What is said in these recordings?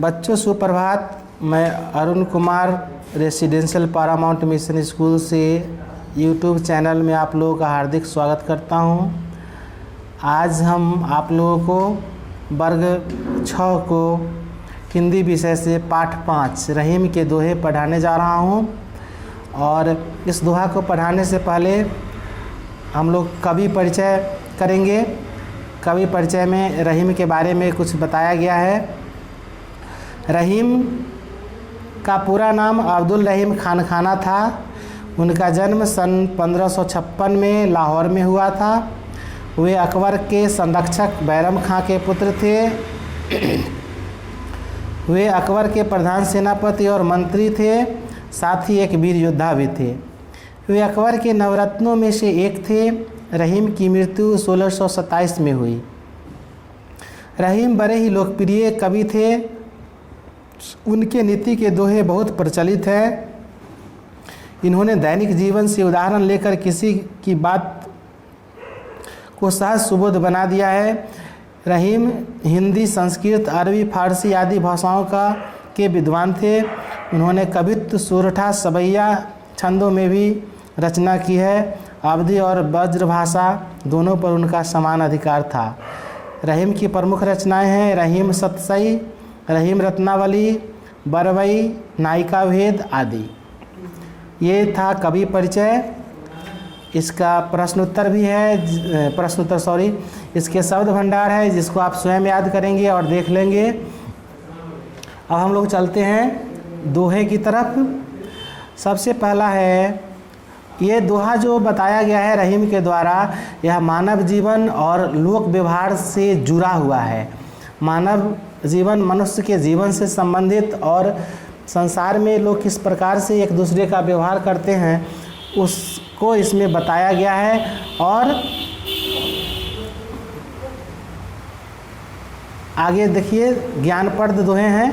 बच्चों सुप्रभात। मैं Arun Kumar residential Paramount mission school से यूट्यूब चैनल में आप लोगों का हार्दिक स्वागत करता हूं। आज हम आप लोगों को वर्ग 6 को हिंदी विषय से पाठ 5 रहीम के दोहे पढ़ाने जा रहा हूं। और इस दोहा को पढ़ाने से पहले हम लोग कवि परिचय करेंगे। कवि परिचय में रहीम के बारे में कुछ बताया गया है। रहीम का पूरा नाम अब्दुल रहीम खानखाना था। उनका जन्म सन 1556 में लाहौर में हुआ था। वे अकबर के संरक्षक बैरम खां के पुत्र थे। वे अकबर के प्रधान सेनापति और मंत्री थे, साथ ही एक वीर योद्धा भी थे। वे अकबर के नवरत्नों में से एक थे। रहीम की मृत्यु 1627 में हुई। रहीम बड़े ही लोकप्रिय कवि थे। उनके नीति के दोहे बहुत प्रचलित हैं। इन्होंने दैनिक जीवन से उदाहरण लेकर किसी की बात को सहज सुबोध बना दिया है। रहीम हिंदी, संस्कृत, अरबी, फारसी आदि भाषाओं के विद्वान थे। उन्होंने कवित्व, सोरठा, सवैया छंदों में भी रचना की है। अवधी और ब्रज भाषा दोनों पर उनका समान अधिकार था। रहीम की प्रमुख रचनाएं हैं रहीम सतसई, रहीम रत्नावली, बरवई, नायिका भेद आदि। ये था कवि परिचय। इसका प्रश्नोत्तर भी है, इसके शब्द भंडार है जिसको आप स्वयं याद करेंगे और देख लेंगे। अब हम लोग चलते हैं दोहे की तरफ। सबसे पहला है, ये दोहा जो बताया गया है रहीम के द्वारा, यह मानव जीवन और लोक व्यवहार से जुड़ा हुआ है। मानव जीवन मनुष्य के जीवन से संबंधित और संसार में लोग किस प्रकार से एक दूसरे का व्यवहार करते हैं उसको इसमें बताया गया है। और आगे देखिए, ज्ञानप्रद दोहे हैं।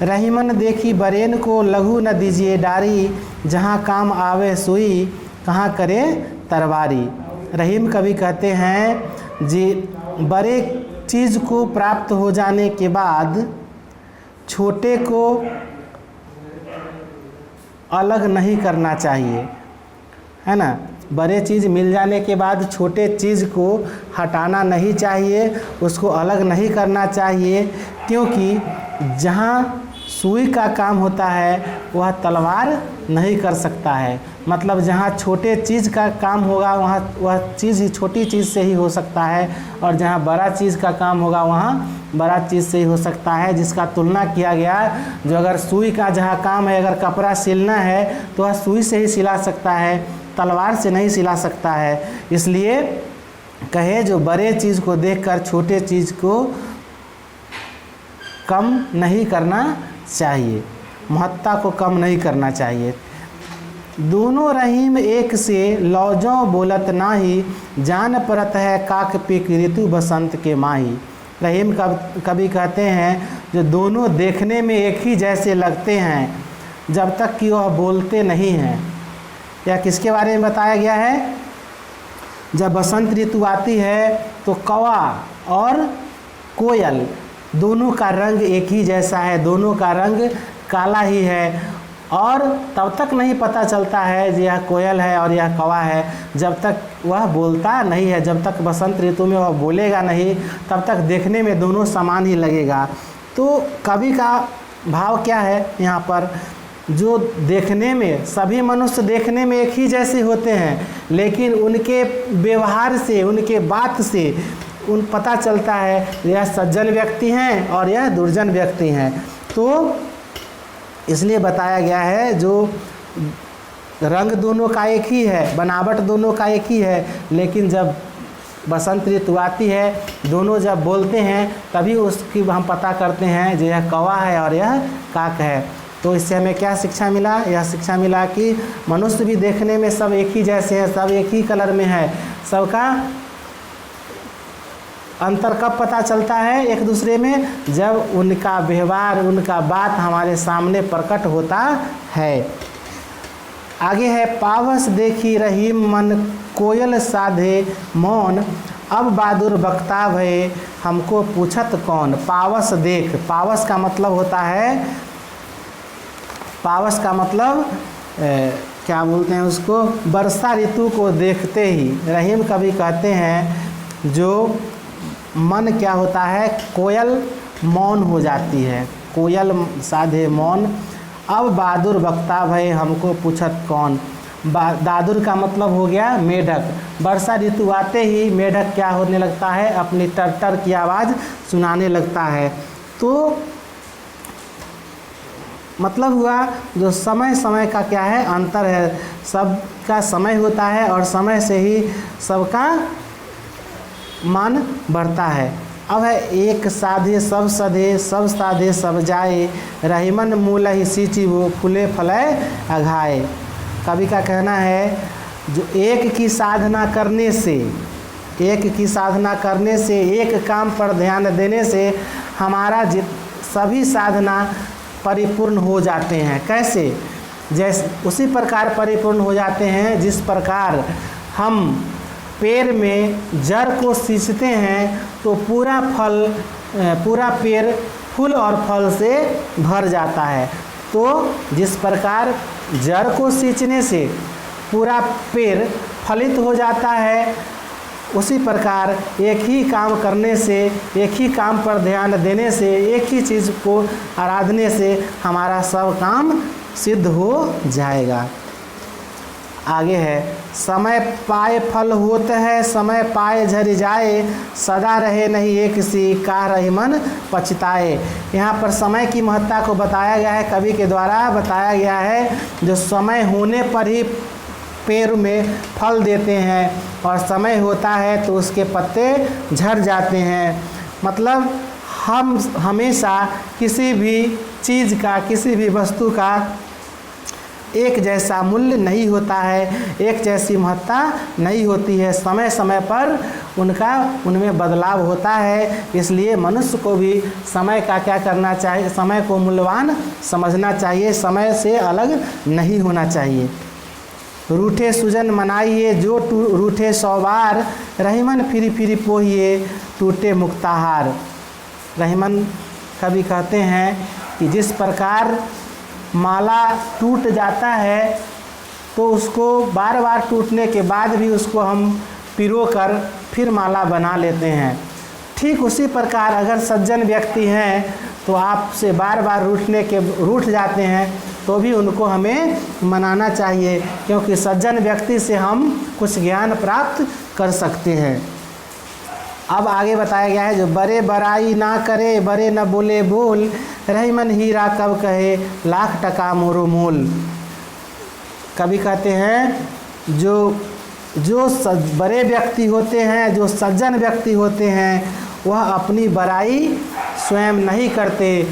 रहीमन देखी बरेन को लघु न दीजिए डारी, जहाँ काम आवे सुई कहाँ करे तरवारी। रहीम कवि कहते हैं जी, बड़े चीज़ को प्राप्त हो जाने के बाद छोटे को अलग नहीं करना चाहिए, है ना। बड़े चीज़ मिल जाने के बाद छोटे चीज़ को हटाना नहीं चाहिए, उसको अलग नहीं करना चाहिए, क्योंकि जहाँ सुई का काम होता है वह तलवार नहीं कर सकता है। मतलब जहाँ छोटे चीज़ का काम होगा वहाँ वह चीज़ ही छोटी चीज़ से ही हो सकता है, और जहाँ बड़ा चीज़ का काम होगा वहाँ बड़ा चीज़ से ही हो सकता है। जिसका तुलना किया गया, जो अगर सुई का जहाँ काम है, अगर कपड़ा सिलना है तो वह सुई से ही सिला सकता है, तलवार से नहीं सिला सकता है। इसलिए कहे जो बड़े चीज़ को देखकर छोटे चीज़ को कम नहीं करना चाहिए, महत्ता को कम नहीं करना चाहिए। दोनों रहीम एक से लौजों बोलत नाही, जान परत है काक पिक ऋतु बसंत के माही। रहीम कवि कहते हैं जो दोनों देखने में एक ही जैसे लगते हैं जब तक कि वह बोलते नहीं हैं। यह किसके बारे में बताया गया है? जब बसंत ऋतु आती है तो कौवा और कोयल दोनों का रंग एक ही जैसा है, दोनों का रंग काला ही है, और तब तक नहीं पता चलता है कि यह कोयल है और यह कौवा है जब तक वह बोलता नहीं है। जब तक बसंत ऋतु में वह बोलेगा नहीं तब तक देखने में दोनों समान ही लगेगा। तो कवि का भाव क्या है यहाँ पर, जो देखने में सभी मनुष्य देखने में एक ही जैसे होते हैं, लेकिन उनके व्यवहार से, उनके बात से पता चलता है यह सज्जन व्यक्ति हैं और यह दुर्जन व्यक्ति हैं। तो इसलिए बताया गया है जो रंग दोनों का एक ही है, बनावट दोनों का एक ही है, लेकिन जब बसंत ऋतु आती है दोनों जब बोलते हैं तभी उसकी हम पता करते हैं जो यह कौवा है और यह काक है। तो इससे हमें क्या शिक्षा मिला? यह शिक्षा मिला कि मनुष्य भी देखने में सब एक ही जैसे हैं, सब एक ही कलर में है। सबका अंतर कब पता चलता है एक दूसरे में? जब उनका व्यवहार, उनका बात हमारे सामने प्रकट होता है। आगे है, पावस देखी रहीम मन कोयल साधे मौन, अब बहादुर बक्ता भये हमको पूछत कौन। पावस देख, पावस का मतलब होता है, पावस का मतलब क्या बोलते हैं उसको, वर्षा ऋतु को देखते ही रहीम कवि कहते हैं जो मन क्या होता है, कोयल मौन हो जाती है, कोयल साधे मौन। अब बहादुर बक्ता भये हमको पूछत कौन। दादुर का मतलब हो गया मेढक। वर्षा ऋतु आते ही मेढक क्या होने लगता है, अपनी टर की आवाज़ सुनाने लगता है। तो मतलब हुआ जो समय समय का क्या है, अंतर है। सबका समय होता है और समय से ही सबका मान बढ़ता है। अब है एक साधे सब सधे, सब साधे सब जाए, रहीमन मूल ही सींची वो फूले फलय अघाए। कवि का कहना है जो एक की साधना करने से, एक की साधना करने से, एक काम पर ध्यान देने से हमारा सभी साधना परिपूर्ण हो जाते हैं। कैसे? जैसे उसी प्रकार परिपूर्ण हो जाते हैं जिस प्रकार हम पेड़ में जड़ को सींचते हैं तो पूरा पेड़ फूल और फल से भर जाता है। तो जिस प्रकार जड़ को सींचने से पूरा पेड़ फलित हो जाता है, उसी प्रकार एक ही काम करने से, एक ही काम पर ध्यान देने से, एक ही चीज़ को आराधने से हमारा सब काम सिद्ध हो जाएगा। आगे है समय पाए फल होत है, समय पाए झर जाए, सदा रहे नहीं एक सी का रही मन पछताए। यहाँ पर समय की महत्ता को बताया गया है, कवि के द्वारा बताया गया है जो समय होने पर ही पेड़ में फल देते हैं और समय होता है तो उसके पत्ते झड़ जाते हैं। मतलब हम हमेशा किसी भी चीज़ का, किसी भी वस्तु का एक जैसा मूल्य नहीं होता है, एक जैसी महत्ता नहीं होती है। समय समय पर उनमें बदलाव होता है। इसलिए मनुष्य को भी समय का क्या करना चाहिए, समय को मूल्यवान समझना चाहिए, समय से अलग नहीं होना चाहिए। रूठे सुजन मनाइए जो रूठे 100 बार, रहीमन फिरी फिरी पोहिए टूटे मुक्ताहार। रहीमन कवि कहते हैं कि जिस प्रकार माला टूट जाता है तो उसको बार बार टूटने के बाद भी उसको हम पिरो कर फिर माला बना लेते हैं। ठीक उसी प्रकार अगर सज्जन व्यक्ति हैं तो आपसे बार बार रूठ जाते हैं तो भी उनको हमें मनाना चाहिए, क्योंकि सज्जन व्यक्ति से हम कुछ ज्ञान प्राप्त कर सकते हैं। अब आगे बताया गया है जो बड़े बड़ाई ना करे, बड़े न बोले बोल, रहीमन हीरा कब कहे लाख टका मोरो मोल। कवि कहते हैं जो बड़े व्यक्ति होते हैं, जो सज्जन व्यक्ति होते हैं, वह अपनी बड़ाई स्वयं नहीं करते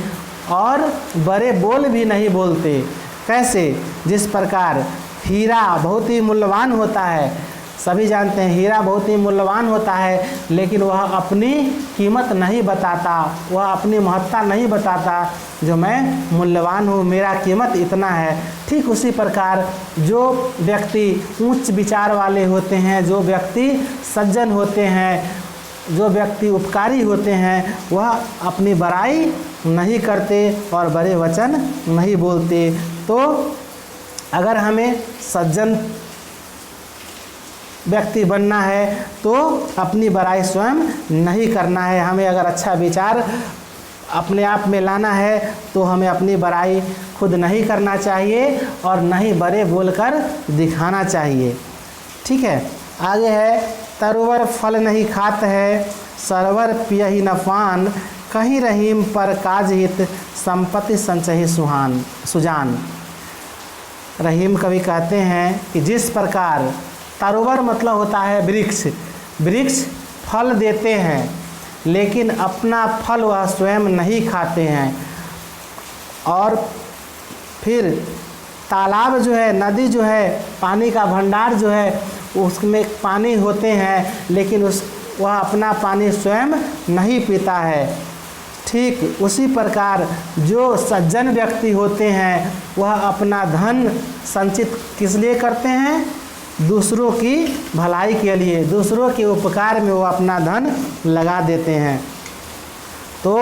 और बड़े बोल भी नहीं बोलते। कैसे? जिस प्रकार हीरा बहुत ही मूल्यवान होता है, सभी जानते हैं हीरा बहुत ही मूल्यवान होता है, लेकिन वह अपनी कीमत नहीं बताता, वह अपनी महत्ता नहीं बताता जो मैं मूल्यवान हूँ, मेरा कीमत इतना है। ठीक उसी प्रकार जो व्यक्ति उच्च विचार वाले होते हैं, जो व्यक्ति सज्जन होते हैं, जो व्यक्ति उपकारी होते हैं, वह अपनी बड़ाई नहीं करते और बड़े वचन नहीं बोलते। तो अगर हमें सज्जन व्यक्ति बनना है तो अपनी बड़ाई स्वयं नहीं करना है। हमें अगर अच्छा विचार अपने आप में लाना है तो हमें अपनी बड़ाई खुद नहीं करना चाहिए और नहीं बड़े बोलकर दिखाना चाहिए। ठीक है। आगे है तरोवर फल नहीं खात है, सरवर पियहि न पान, कहीं रहीम पर काज हित संपत्ति संचहि सुजान। रहीम कवि कहते हैं कि जिस प्रकार तरोवर मतलब होता है वृक्ष, वृक्ष फल देते हैं लेकिन अपना फल वह स्वयं नहीं खाते हैं, और फिर तालाब जो है, नदी जो है, पानी का भंडार जो है, उसमें पानी होते हैं लेकिन वह अपना पानी स्वयं नहीं पीता है। ठीक उसी प्रकार जो सज्जन व्यक्ति होते हैं वह अपना धन संचित किस लिए करते हैं? दूसरों की भलाई के लिए, दूसरों के उपकार में वो अपना धन लगा देते हैं। तो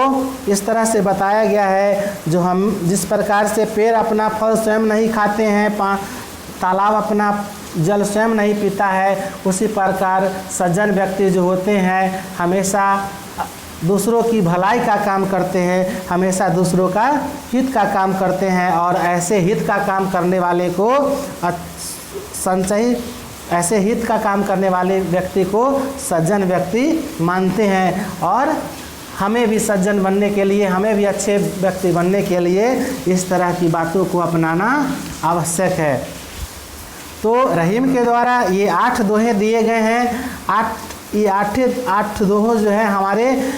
इस तरह से बताया गया है, जो हम जिस प्रकार से पेड़ अपना फल स्वयं नहीं खाते हैं, तालाब अपना जल स्वयं नहीं पीता है, उसी प्रकार सज्जन व्यक्ति जो होते हैं हमेशा दूसरों की भलाई का काम करते हैं, हमेशा दूसरों का हित का काम करते हैं। और ऐसे हित का काम करने वाले को ऐसे हित का काम करने वाले व्यक्ति को सज्जन व्यक्ति मानते हैं। और हमें भी सज्जन बनने के लिए, हमें भी अच्छे व्यक्ति बनने के लिए इस तरह की बातों को अपनाना आवश्यक है। तो रहीम के द्वारा ये 8 दोहे दिए गए हैं। ये आठ दोहे जो है हमारे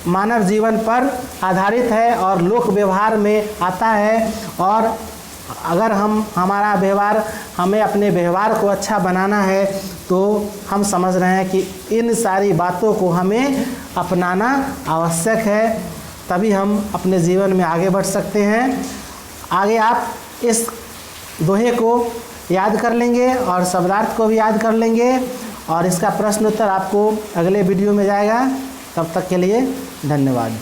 मानव जीवन पर आधारित है और लोक व्यवहार में आता है। और अगर हमारा व्यवहार, हमें अपने व्यवहार को अच्छा बनाना है तो हम समझ रहे हैं कि इन सारी बातों को हमें अपनाना आवश्यक है, तभी हम अपने जीवन में आगे बढ़ सकते हैं। आगे आप इस दोहे को याद कर लेंगे और शब्दार्थ को भी याद कर लेंगे और इसका प्रश्न उत्तर आपको अगले वीडियो में जाएगा। तब तक के लिए धन्यवाद।